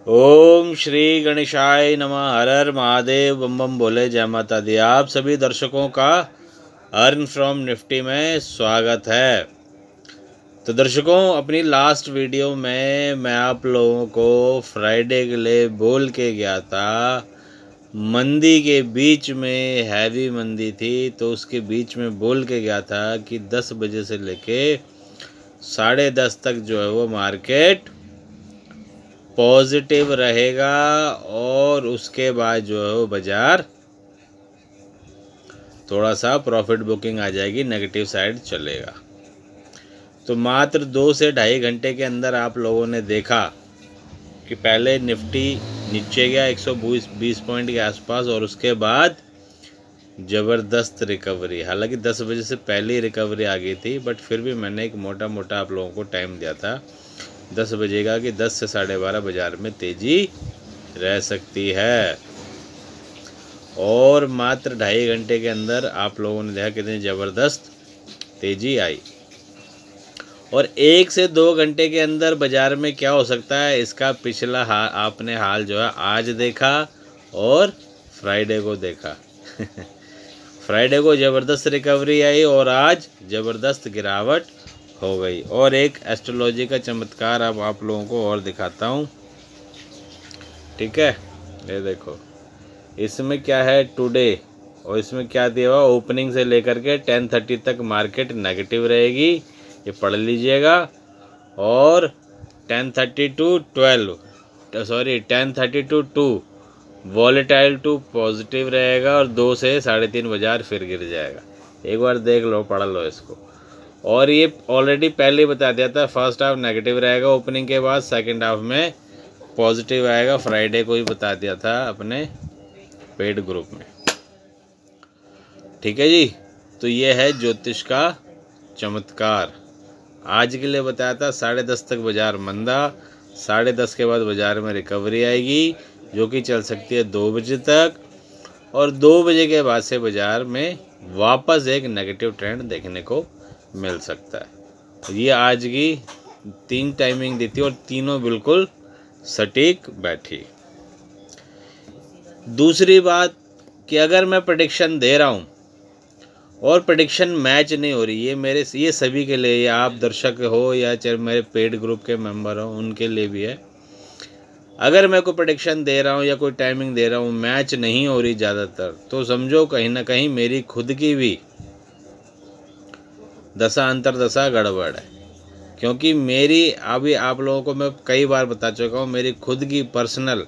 ओम श्री गणेशाय नमः। हर हर महादेव, बम बम बोले, जय माता दी। आप सभी दर्शकों का अर्न फ्रॉम निफ्टी में स्वागत है। तो दर्शकों, अपनी लास्ट वीडियो में मैं आप लोगों को फ्राइडे के लिए बोल के गया था, मंदी के बीच में हैवी मंदी थी, तो उसके बीच में बोल के गया था कि 10 बजे से लेके 10:30 तक जो है वो मार्केट पॉजिटिव रहेगा और उसके बाद जो है वो बाज़ार थोड़ा सा प्रॉफिट बुकिंग आ जाएगी, नेगेटिव साइड चलेगा। तो मात्र 2 से ढाई घंटे के अंदर आप लोगों ने देखा कि पहले निफ्टी नीचे गया 120 पॉइंट के आसपास और उसके बाद ज़बरदस्त रिकवरी। हालांकि 10 बजे से पहले ही रिकवरी आ गई थी, बट फिर भी मैंने एक मोटा मोटा आप लोगों को टाइम दिया था 10 बजे का कि 10 से 12:30 बाज़ार में तेज़ी रह सकती है। और मात्र ढाई घंटे के अंदर आप लोगों ने देखा कितनी ज़बरदस्त तेज़ी आई। और 1 से 2 घंटे के अंदर बाज़ार में क्या हो सकता है, इसका पिछला आपने हाल जो है आज देखा और फ्राइडे को देखा। फ्राइडे को ज़बरदस्त रिकवरी आई और आज ज़बरदस्त गिरावट हो गई। और एक एस्ट्रोलॉजी का चमत्कार अब आप लोगों को और दिखाता हूँ, ठीक है। ये देखो, इसमें क्या है टुडे, और इसमें क्या दिया हुआ, ओपनिंग से लेकर के 10:30 तक मार्केट नेगेटिव रहेगी, ये पढ़ लीजिएगा। और 10:30 टू 2 वॉलेटाइल टू पॉजिटिव रहेगा और 2 से 3:30 बाजार फिर गिर जाएगा। एक बार देख लो, पढ़ लो इसको। और ये ऑलरेडी पहले ही बता दिया था, फर्स्ट हाफ नेगेटिव रहेगा ओपनिंग के बाद, सेकंड हाफ में पॉजिटिव आएगा। फ्राइडे को ही बता दिया था अपने पेड ग्रुप में, ठीक है जी। तो ये है ज्योतिष का चमत्कार। आज के लिए बताया था 10:30 तक बाजार मंदा, 10:30 के बाद बाजार में रिकवरी आएगी जो कि चल सकती है 2 बजे तक, और 2 बजे के बाद से बाजार में वापस एक नेगेटिव ट्रेंड देखने को मिल सकता है। ये आज की 3 टाइमिंग दी थी और तीनों बिल्कुल सटीक बैठी। दूसरी बात कि अगर मैं प्रेडिक्शन दे रहा हूँ और प्रेडिक्शन मैच नहीं हो रही, ये सभी के लिए, या आप दर्शक हो या चाहे मेरे पेड ग्रुप के मेंबर हो, उनके लिए भी है। अगर मैं कोई प्रेडिक्शन दे रहा हूँ या कोई टाइमिंग दे रहा हूँ, मैच नहीं हो रही ज़्यादातर, तो समझो कहीं ना कहीं मेरी खुद की भी दशा अंतरदशा गड़बड़ है। क्योंकि मेरी, अभी आप लोगों को मैं कई बार बता चुका हूँ, मेरी खुद की पर्सनल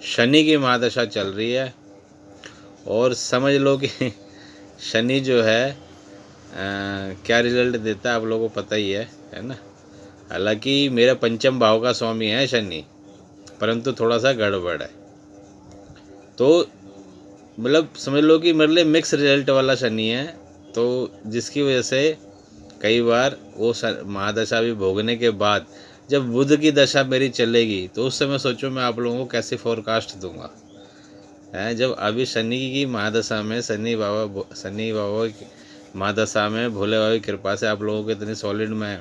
शनि की महादशा चल रही है। और समझ लो कि शनि जो है क्या रिजल्ट देता है आप लोगों को पता ही है ना। हालांकि मेरा पंचम भाव का स्वामी है शनि, परंतु थोड़ा सा गड़बड़ है। तो मतलब समझ लो कि मेरे लिए मिक्स रिजल्ट वाला शनि है, तो जिसकी वजह से कई बार वो महादशा भी भोगने के बाद जब बुध की दशा मेरी चलेगी, तो उस समय सोचो मैं आप लोगों को कैसे फोरकास्ट दूंगा। है जब अभी शनि की महादशा में, शनि बाबा की महादशा में भोले बाबा की कृपा से आप लोगों को इतनी सॉलिड मैं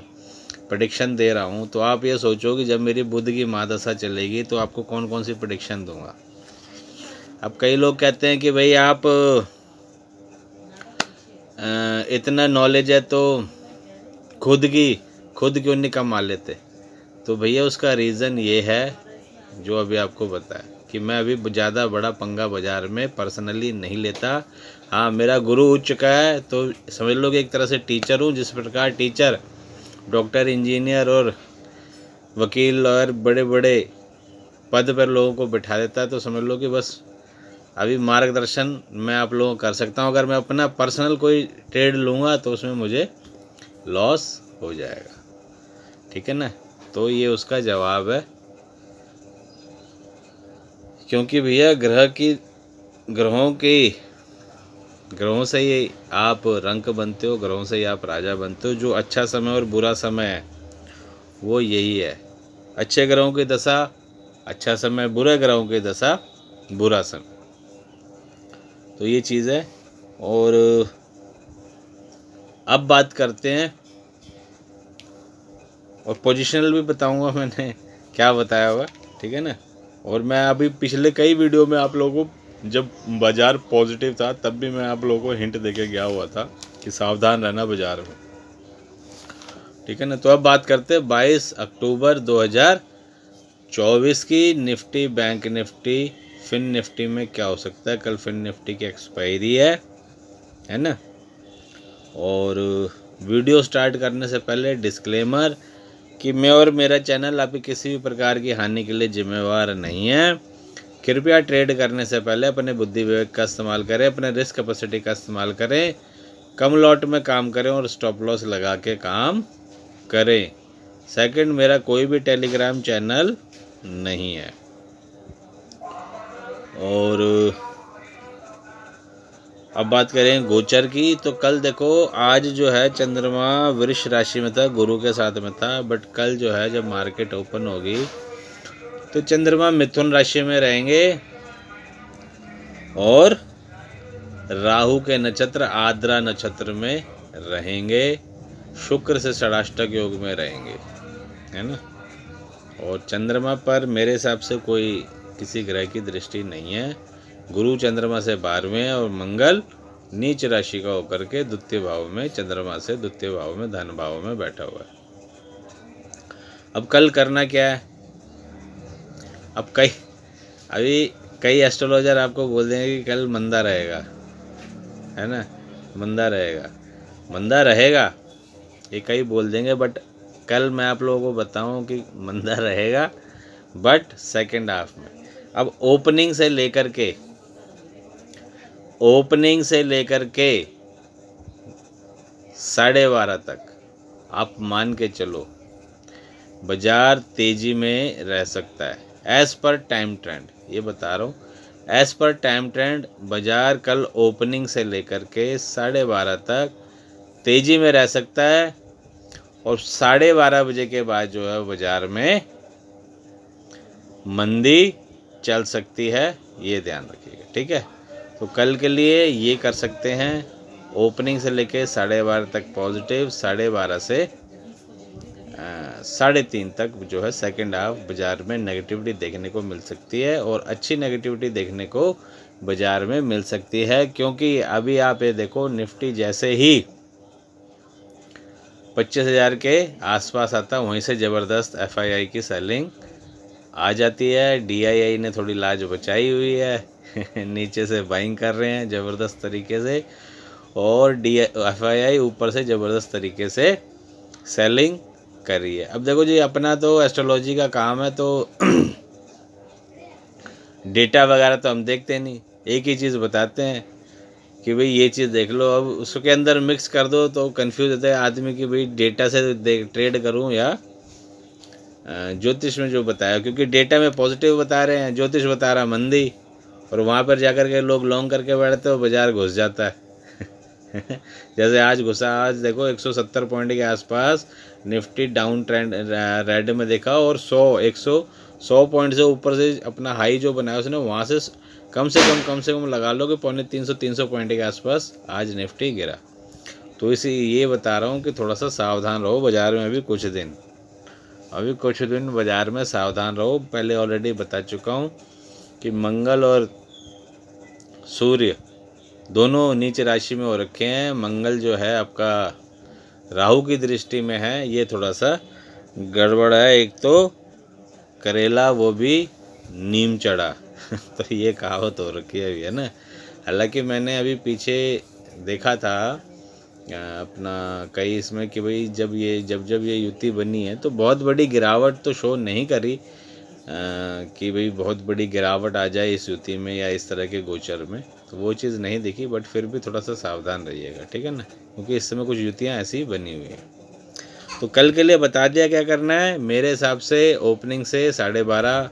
प्रेडिक्शन दे रहा हूँ, तो आप ये सोचो कि जब मेरी बुध की महादशा चलेगी तो आपको कौन कौन सी प्रेडिक्शन दूंगा। अब कई लोग कहते हैं कि भाई आप इतना नॉलेज है तो खुद क्यों नहीं कमा लेते। तो भैया उसका रीज़न ये है जो अभी आपको बताया कि मैं अभी ज़्यादा बड़ा पंगा बाज़ार में पर्सनली नहीं लेता। हाँ, मेरा गुरु उठ चुका है, तो समझ लो कि एक तरह से टीचर हूँ। जिस प्रकार टीचर डॉक्टर, इंजीनियर और वकील और बड़े बड़े पद पर लोगों को बिठा देता है, तो समझ लो कि बस अभी मार्गदर्शन मैं आप लोगों को कर सकता हूँ। अगर मैं अपना पर्सनल कोई ट्रेड लूँगा तो उसमें मुझे लॉस हो जाएगा, ठीक है ना। तो ये उसका जवाब है। क्योंकि भैया ग्रहों से ही आप रंक बनते हो, ग्रहों से ही आप राजा बनते हो। जो अच्छा समय और बुरा समय है वो यही है। अच्छे ग्रहों की दशा अच्छा समय, बुरे ग्रहों की दशा बुरा समय। तो ये चीज़ है। और अब बात करते हैं, और पोजिशनल भी बताऊंगा मैंने क्या बताया हुआ। ठीक है ना। और मैं अभी पिछले कई वीडियो में आप लोगों को, जब बाज़ार पॉजिटिव था तब भी मैं आप लोगों को हिंट देके गया हुआ था कि सावधान रहना बाज़ार में, ठीक है ना। तो अब बात करते हैं 22 अक्टूबर 2024 की Nifty, bank Nifty, fin Nifty में क्या हो सकता है। कल फिन निफ्टी की एक्सपायरी है ना। और वीडियो स्टार्ट करने से पहले डिस्क्लेमर कि मैं और मेरा चैनल आपकी किसी भी प्रकार की हानि के लिए जिम्मेवार नहीं है। कृपया ट्रेड करने से पहले अपने बुद्धि विवेक का इस्तेमाल करें, अपने रिस्क कैपेसिटी का इस्तेमाल करें, कम लॉट में काम करें और स्टॉप लॉस लगा के काम करें। सेकंड, मेरा कोई भी टेलीग्राम चैनल नहीं है। और अब बात करें गोचर की, तो कल देखो, आज जो है चंद्रमा वृष राशि में था, गुरु के साथ में था, बट कल जो है जब मार्केट ओपन होगी तो चंद्रमा मिथुन राशि में रहेंगे और राहु के नक्षत्र आद्रा नक्षत्र में रहेंगे, शुक्र से षडाष्टक योग में रहेंगे, है ना। और चंद्रमा पर मेरे हिसाब से कोई किसी ग्रह की दृष्टि नहीं है। गुरु चंद्रमा से 12वें है और मंगल नीच राशि का होकर के द्वितीय भाव में, चंद्रमा से द्वितीय भाव में, धन भाव में बैठा हुआ है। अब कल करना क्या है। अब कई एस्ट्रोलॉजर आपको बोल देंगे कि कल मंदा रहेगा, है ना, मंदा रहेगा, ये कई बोल देंगे, बट कल मैं आप लोगों को बताऊं कि मंदा रहेगा, बट सेकंड हाफ में। अब ओपनिंग से लेकर के 12:30 तक आप मान के चलो बाजार तेजी में रह सकता है। एज पर टाइम ट्रेंड, ये बता रहा हूँ, एज पर टाइम ट्रेंड बाजार कल ओपनिंग से लेकर के 12:30 तक तेजी में रह सकता है। और 12:30 बजे के बाद जो है बाजार में मंदी चल सकती है, ये ध्यान रखिएगा, ठीक है। तो कल के लिए ये कर सकते हैं, ओपनिंग से लेके 12:30 तक पॉजिटिव, 12:30 से 3:30 तक जो है सेकंड हाफ बाज़ार में नेगेटिविटी देखने को मिल सकती है, और अच्छी नेगेटिविटी देखने को बाज़ार में मिल सकती है। क्योंकि अभी आप ये देखो, निफ्टी जैसे ही 25,000 के आसपास आता, वहीं से ज़बरदस्त FII की सेलिंग आ जाती है। DII ने थोड़ी लाज बचाई हुई है नीचे से बाइंग कर रहे हैं ज़बरदस्त तरीके से, और FII ऊपर से ज़बरदस्त तरीके से सेलिंग कर रही है। अब देखो जी, अपना तो एस्ट्रोलॉजी का काम है, तो डेटा वगैरह तो हम देखते नहीं, एक ही चीज़ बताते हैं कि भाई ये चीज़ देख लो। अब उसके अंदर मिक्स कर दो तो कंफ्यूज होता है आदमी कि भाई डेटा से ट्रेड करूं या ज्योतिष में जो बताया, क्योंकि डेटा में पॉजिटिव बता रहे हैं, ज्योतिष बता रहा मंदी, और वहाँ पर जाकर के लोग लॉन्ग करके बैठते हो, बाजार घुस जाता है जैसे आज घुसा, आज देखो 170 पॉइंट के आसपास निफ्टी डाउन ट्रेंड रेड में देखा, और 100 पॉइंट से ऊपर से अपना हाई जो बनाया उसने, वहाँ से कम से कम लगा लो कि 300 पॉइंट के आसपास आज निफ्टी गिरा। तो इसी ये बता रहा हूँ कि थोड़ा सा सावधान रहो बाज़ार में। अभी कुछ दिन बाज़ार में सावधान रहो। पहले ऑलरेडी बता चुका हूँ कि मंगल और सूर्य दोनों नीच राशि में हो रखे हैं। मंगल जो है आपका राहु की दृष्टि में है, ये थोड़ा सा गड़बड़ है। एक तो करेला वो भी नीम चढ़ा तो ये कहावत हो रखी है अभी, है ना। हालांकि मैंने अभी पीछे देखा था अपना कई इसमें कि भाई जब ये युति बनी है तो बहुत बड़ी गिरावट तो शो नहीं करी कि भाई बहुत बड़ी गिरावट आ जाए इस युति में या इस तरह के गोचर में, तो वो चीज़ नहीं दिखी। बट फिर भी थोड़ा सा सावधान रहिएगा, ठीक है ना, क्योंकि इस समय कुछ युतियाँ ऐसी बनी हुई हैं। तो कल के लिए बता दिया क्या करना है। मेरे हिसाब से ओपनिंग से 12:30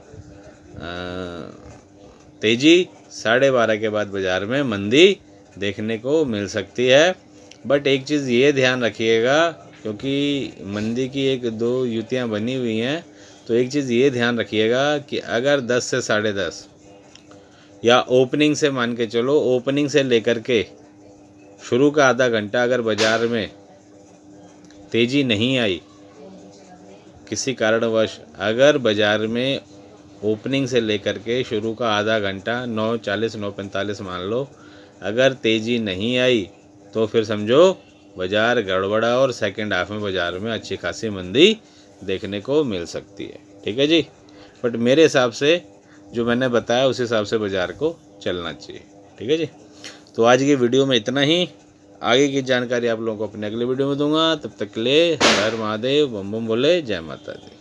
तेजी, 12:30 के बाद बाज़ार में मंदी देखने को मिल सकती है। बट एक चीज़ ये ध्यान रखिएगा, क्योंकि मंदी की 1-2 युतियाँ बनी हुई हैं, तो एक चीज़ ये ध्यान रखिएगा कि अगर 10 से 10:30 या ओपनिंग से मान के चलो, ओपनिंग से लेकर के शुरू का आधा घंटा अगर बाज़ार में तेज़ी नहीं आई किसी कारणवश, अगर बाज़ार में ओपनिंग से लेकर के शुरू का आधा घंटा 9:40 9:45 मान लो, अगर तेज़ी नहीं आई तो फिर समझो बाज़ार गड़बड़ा और सेकंड हाफ में बाज़ार में अच्छी खासी मंदी देखने को मिल सकती है। ठीक है जी, बट मेरे हिसाब से जो मैंने बताया उस हिसाब से बाज़ार को चलना चाहिए। ठीक है जी, तो आज की वीडियो में इतना ही। आगे की जानकारी आप लोगों को अपने अगले वीडियो में दूंगा। तब तक के लिए हर हर महादेव, बम बम बोले, जय माता दी।